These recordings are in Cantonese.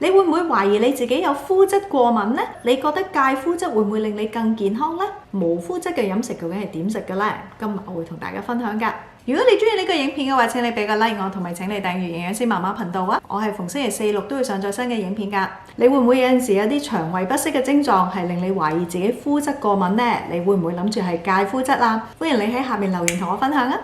你會唔會懷疑你自己有麩質過敏呢？你覺得戒麩質會唔會令你更健康呢？無麩質嘅飲食究竟係點食嘅呢？今日我會同大家分享㗎。如果你中意呢個影片嘅話，請你俾個 like 我，同埋請你訂閱營養師媽媽頻道啊！我係逢星期四六都會上載新嘅影片㗎。你會唔會有陣時有啲腸胃不適嘅症狀係令你懷疑自己麩質過敏呢？你會唔會諗住係戒麩質啊？歡迎你喺下面留言同我分享啊！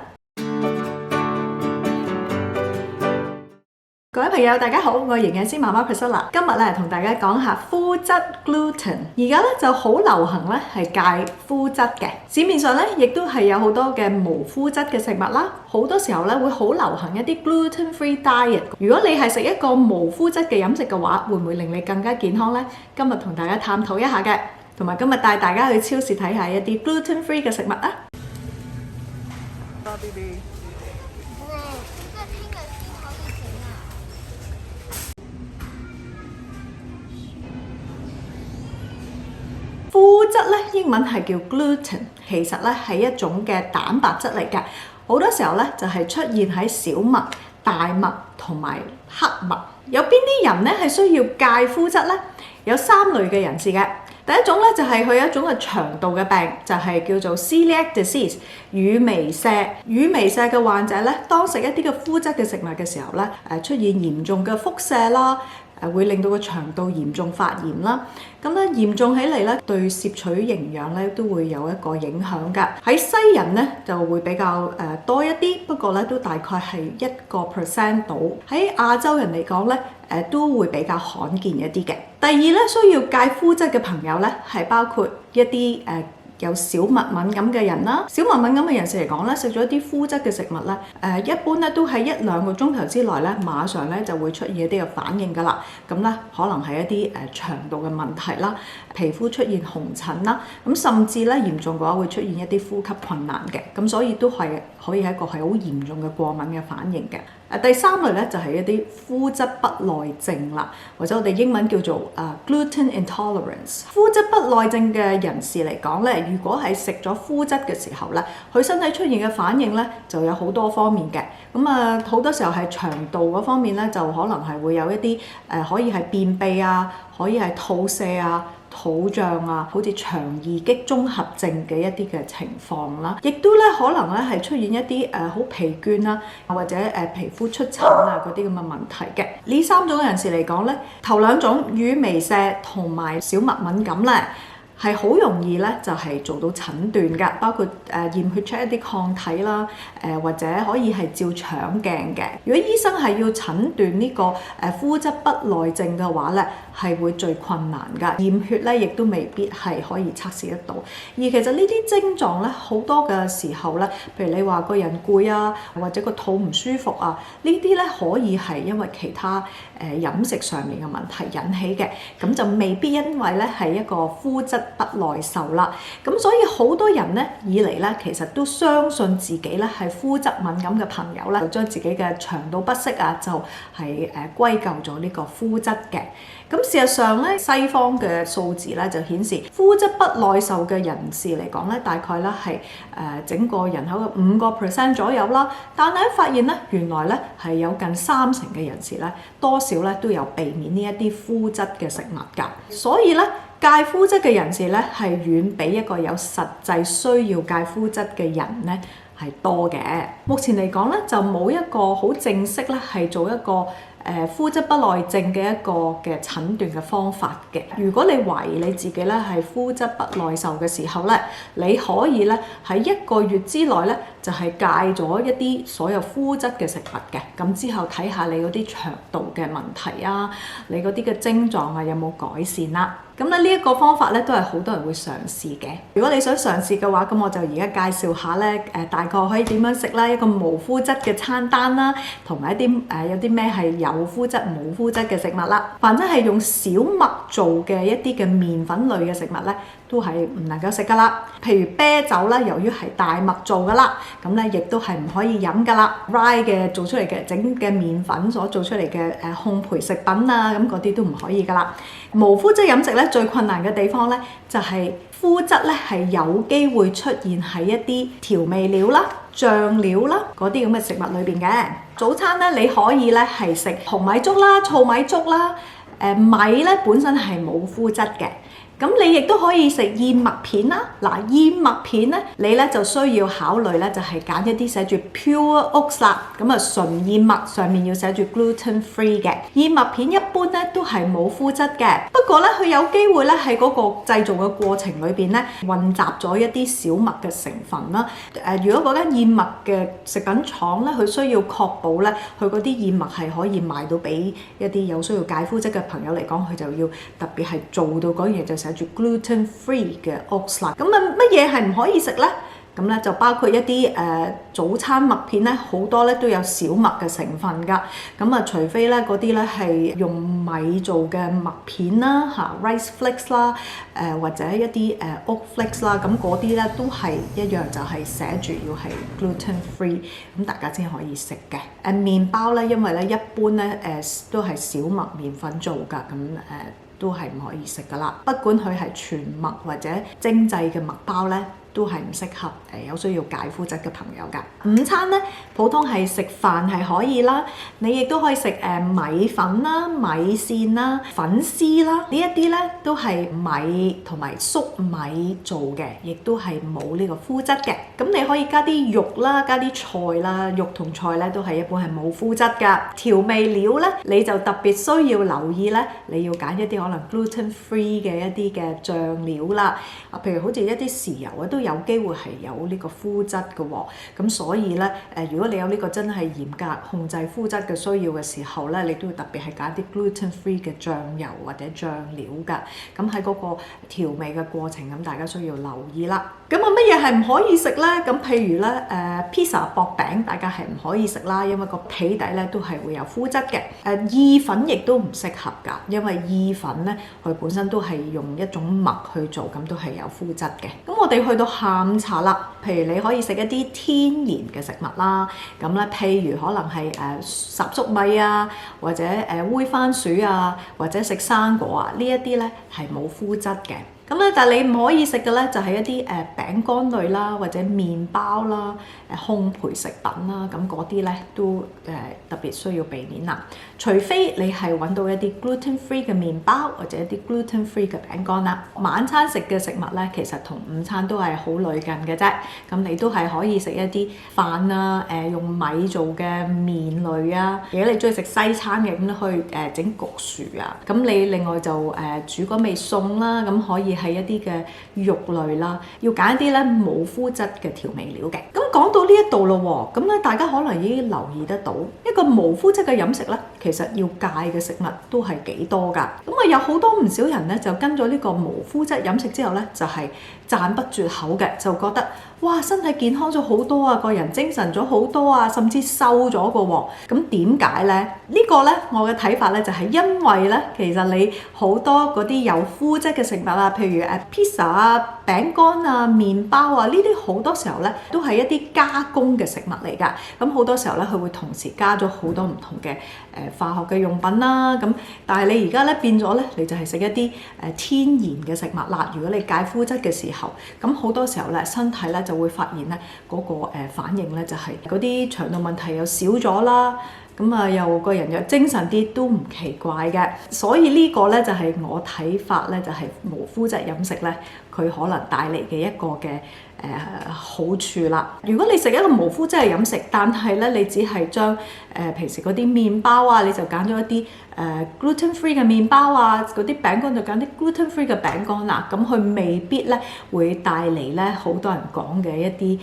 各位朋友，大家好，我係營養師媽媽 Priscilla。今日咧同大家講下麩質 gluten。而家咧就好流行咧係戒麩質嘅，市面上咧亦都係有好多嘅無麩質嘅食物啦。好多時候咧會好流行一啲 gluten-free diet。如果你係食一個無麩質嘅飲食嘅話，會唔會令你更加健康呢？今日同大家探討一下嘅，同埋今日帶大家去超市睇下一啲 gluten-free 嘅食物啊。麩質咧英文係叫 gluten， 其實咧係一種嘅蛋白質嚟嘅。好多時候咧就係出現喺小麥、大麥同埋黑麥。有邊啲人咧係需要戒麩質咧？有3類嘅人士嘅。第一種咧就係佢有一種嘅腸道嘅病，就係叫做 celiac disease 乳糜痧。乳糜痧嘅患者咧，當食一啲嘅麩質嘅食物嘅時候咧，出現嚴重嘅腹瀉啦。會令到個腸道嚴重發炎啦，咁咧嚴重起嚟咧，對攝取營養咧都會有一個影響㗎。喺西人咧就會比較多一啲，不過咧都大概係1% 到。喺亞洲人嚟講咧，都會比較罕見一啲嘅。第二咧，需要戒麩質嘅朋友咧，係包括一啲有小麥敏感嘅人啦，小麥敏感嘅人士嚟講咧，食咗一啲麩質嘅食物咧，一般咧都喺1-2個鐘頭之內咧，馬上咧就會出現一啲嘅反應㗎啦。咁咧可能係一啲腸道嘅問題啦，皮膚出現紅疹啦，咁甚至咧嚴重嘅話會出現一啲呼吸困難嘅，咁所以都係可以係一個係好嚴重嘅過敏嘅反應嘅。第3類咧就係一啲麩質不耐症啦，或者我哋英文叫做gluten intolerance。麩質不耐症嘅人士嚟講咧，如果係食咗麩質嘅時候咧，佢身體出現嘅反應咧就有好多方面嘅。咁好多時候係腸道嗰方面咧，就可能係會有一啲可以係便秘啊，可以係肚瀉啊、肚脹啊，好似腸易激綜合症嘅一啲嘅情況啦，亦都咧可能咧係出現一啲好疲倦啦，或者皮膚出疹啊嗰啲咁嘅問題嘅。呢3種人士嚟講咧，頭2種乳糜痧同埋小麥敏感咧，係好容易咧就係做到診斷㗎，包括驗血 check 一啲抗體啦，或者可以係照腸鏡嘅。如果醫生係要診斷呢個麩質不耐症嘅話咧，係會最困難㗎。驗血咧亦都未必係可以測試得到。而其實呢啲症狀咧，好多嘅時候咧，譬如你話個人攰啊，或者個肚唔舒服啊，呢啲咧可以係因為其他飲食上面嘅問題引起嘅，咁就未必因為咧係一個麩質不耐受啦。咁所以好多人咧以嚟咧，其實都相信自己咧係麩質敏感嘅朋友咧，就將自己嘅腸道不適啊，就係歸咎咗呢個麩質嘅。咁事實上咧，西方嘅數字咧就顯示麩質不耐受嘅人士嚟講咧，大概咧係整個人口嘅5% 左右啦。但係發現咧，原來咧係有近30%嘅人士咧，多少咧都有避免呢一啲麩質嘅食物㗎。所以咧，戒麩質嘅人士咧係遠比一個有實際需要戒麩質嘅人咧係多嘅。目前嚟講咧，就冇一個好正式咧係做一個麩質不耐症嘅一個嘅診斷嘅方法嘅。如果你懷疑你自己咧係麩質不耐受嘅時候咧，你可以咧喺1個月之內咧就係戒咗一啲所有麩質嘅食物嘅。咁之後睇下你嗰啲腸道嘅問題啊，你嗰啲嘅症狀啊有冇改善啦。咁咧呢一個方法咧都係好多人會嘗試嘅。如果你想嘗試嘅話，咁我就而家介紹下咧大概可以點樣食啦，一個無麩質嘅餐單啦，同埋一啲有啲咩係有麩質冇麩質嘅食物啦。凡真係用小麥做嘅一啲嘅麵粉類嘅食物咧，都係唔能夠食噶啦。譬如啤酒啦，由於係大麥做噶啦，咁咧亦都係唔可以飲噶啦。rye 嘅做出嚟嘅整嘅麵粉所做出嚟嘅烘焙食品啊，咁嗰啲都唔可以噶啦。無麩質飲食咧最困難嘅地方咧，就係麩質咧係有機會出現喺一啲調味料啦、醬料啦嗰啲咁嘅食物裏邊嘅。早餐咧你可以咧係食紅米粥啦、糙米粥啦。米咧本身係冇麩質嘅。咁你亦都可以食燕麥片啦。嗱，燕麥片咧，你咧就需要考慮咧，就係揀一啲寫住 pure oats 啦。咁啊，純燕麥上面要寫住 gluten free 嘅燕麥片，一般咧都係冇麩質嘅。不過咧，佢有機會咧喺嗰個製造嘅過程裏邊咧，混雜咗一啲小麥嘅成分啦。如果嗰間燕麥嘅食品廠咧，佢需要確保咧，佢嗰啲燕麥係可以賣到俾一啲有需要戒麩質嘅朋友嚟講，佢就要特別係做到嗰樣嘢就寫住 gluten free 嘅 oats 啦。咁啊，乜嘢係唔可以食咧？咁咧就包括一啲早餐麥片咧，好多咧都有小麥嘅成分㗎。咁啊，除非咧嗰啲咧係用米做嘅麥片啦，rice flakes 啦，或者一啲oat flakes 啦，咁嗰啲咧都係一樣，就係寫住要係 gluten free，咁大家先可以食嘅。麵包咧，因為咧一般咧都係小麥麵粉做㗎，咁都係唔可以食㗎啦。不管佢係全麥或者精製嘅麥包咧，都係唔適合有需要戒麩質嘅朋友㗎。午餐咧，普通係食飯係可以啦，你亦都可以食米粉啦、米線啦、粉絲啦，呢一啲咧都係米同埋粟米做嘅，亦都係冇呢個麩質嘅。咁你可以加啲肉啦，加啲菜啦，肉同菜咧都係一般係冇麩質㗎。調味料咧，你就特別需要留意咧，你要揀一啲可能 gluten free 嘅一啲嘅醬料啦。譬如好似一啲豉油啊，都有機會係有呢個麩質嘅喎。咁所以咧，如果你有呢個真係嚴格控制麩質嘅需要嘅時候咧，你都要特別係揀啲 gluten free 嘅醬油或者醬料㗎。咁喺嗰個調味嘅過程，咁大家需要留意啦。咁啊，乜嘢係唔可以食咧？咁譬如咧，pizza 薄餅，大家係唔可以食啦，因為個皮底咧都係會有麩質嘅。意粉亦都唔適合㗎，因為意粉咧佢本身都係用一種麥去做，咁都係有麩質嘅。咁我哋去到下午茶啦，譬如你可以食一啲天然嘅食物啦，咁咧譬如可能係霎粟米啊，或者煨番薯啊，或者食生果啊，呢一啲咧係冇麩質嘅。咁咧，但係你唔可以食嘅咧，就係一啲餅乾類啦，或者麵包啦、烘焙食品啦，咁嗰啲咧都特別需要避免啦。除非你係揾到一啲 gluten free 嘅麵包或者一啲 gluten free 嘅餅乾啦。晚餐食嘅食物咧，其實同午餐都係好類近嘅啫。咁你都係可以食一啲飯啊，用米做嘅麵類啊。如果你中意食西餐嘅，咁你可以整焗薯啊。咁你另外就煮嗰味餸啦，咁可以係一啲嘅肉類啦，要揀一啲咧冇麩質嘅調味料嘅。咁講到呢一度咯喎，咁咧大家可能已經留意得到一個無麩質嘅飲食咧，其實要戒嘅食物都係幾多㗎。咁啊有好多唔少人咧就跟咗呢個無麩質飲食之後咧，就係讚不絕口嘅，就覺得哇身體健康咗好多啊，個人精神咗好多啊，甚至瘦咗個喎。咁點解咧？呢個咧我嘅睇法咧就係因為咧，其實你好多嗰啲有麩質嘅食物啊，譬如pizza 啊、餅乾啊、麵包啊，呢啲好多時候咧都係一啲加工嘅食物嚟㗎。咁好多時候咧，佢會同時加咗好多唔同嘅化學嘅用品啦。咁但係你而家咧變咗咧，你就係食一啲天然嘅食物啦。如果你戒麩質嘅時候，咁好多時候咧，身體咧就會發現咧嗰個反應咧就係嗰啲腸道問題又少咗啦。咁啊，又個人又精神啲都唔奇怪嘅，所以呢個咧就係我睇法咧，就係無麩質飲食咧，佢可能帶嚟嘅一個嘅好處啦。如果你食一個無麩質嘅飲食，但係咧你只係將平時嗰啲麵包啊，你就揀咗一啲gluten free 嘅麵包啊，嗰啲餅乾就揀啲 gluten free 嘅餅乾啦。咁佢未必咧會帶嚟咧好多人講嘅一啲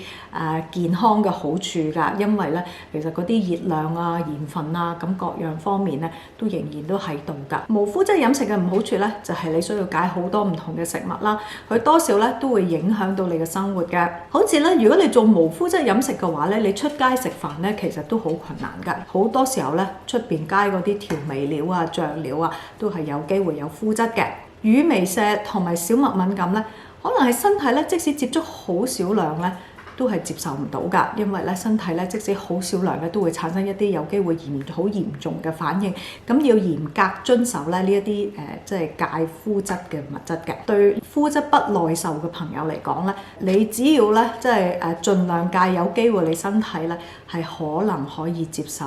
健康嘅好處㗎，因為咧其實嗰啲熱量啊、鹽分啊，咁各樣方面咧都仍然都喺度㗎。無麩質飲食嘅唔好處咧，就係你需要戒好多唔同嘅食物啦，佢多少咧都會影響到你嘅生活嘅。好似咧，如果你做無麩質飲食嘅話咧，你出街食飯咧，其實都好困難㗎。好多時候咧，出邊街嗰啲調味料啊、醬料啊，都係有機會有麩質嘅。乳糜畬同埋小麥敏感咧，可能係身體咧，即使接觸好少量咧，都係接受唔到㗎，因為咧身體咧即使好少量咧，都會產生一啲有機會好嚴重嘅反應。咁要嚴格遵守咧呢一啲即係戒麩質嘅物質嘅。對麩質不耐受嘅朋友嚟講咧，你只要咧即係盡量戒，有機會你身體咧係可能可以接受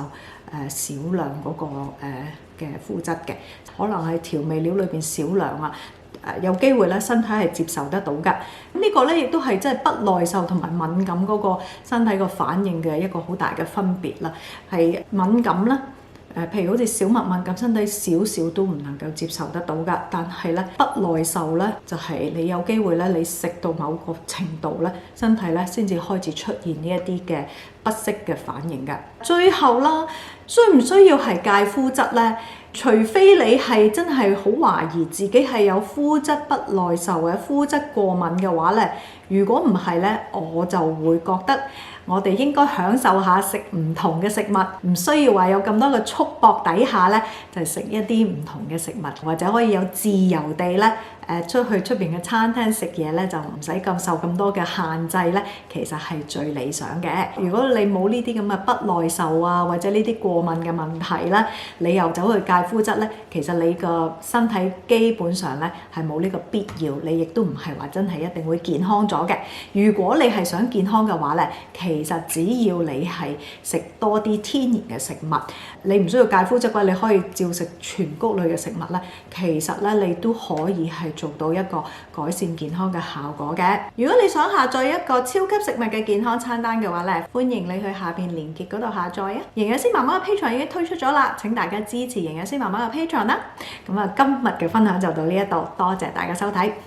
少量嗰個嘅麩質嘅，可能係調味料裏邊少量啊。有機會咧，身體係接受得到㗎。咁呢個咧，亦都係即係不耐受同埋敏感嗰個身體個反應嘅一個好大嘅分別啦。係敏感啦，譬如好似小麥敏感，身體少少都唔能夠接受得到㗎。但係咧，不耐受咧，就係你有機會咧，你食到某個程度咧，身體咧先至開始出現呢一啲嘅不適嘅反應㗎。最後啦，需唔需要係戒麩質咧？除非你係真係好懷疑自己係有麩質不耐受或者麩質過敏嘅話咧，如果唔係咧，我就會覺得我哋應該享受下食唔同嘅食物，唔需要話有咁多嘅束縛底下咧，就食一啲唔同嘅食物，或者可以有自由地咧出去出邊嘅餐廳食嘢咧，就唔使咁受咁多嘅限制咧，其實係最理想嘅。如果你冇呢啲咁嘅不耐受啊，或者呢啲過敏嘅問題咧，你又走去戒麩質咧，其實你個身體基本上咧係冇呢個必要，你亦都唔係話真係一定會健康咗嘅。如果你係想健康嘅話咧，其實只要你係食多啲天然嘅食物，你唔需要戒麩質嘅話，你可以照食全穀類嘅食物咧，其實咧你都可以係做到一個改善健康嘅效果嘅。如果你想下載一個超級食物嘅健康餐單嘅話咧，歡迎你去下邊連結嗰度下載啊！營養師媽媽嘅 Patreon 已經推出咗啦，請大家支持營養師媽媽嘅 Patreon 啦。咁啊，今日嘅分享就到呢一度，多謝大家收睇。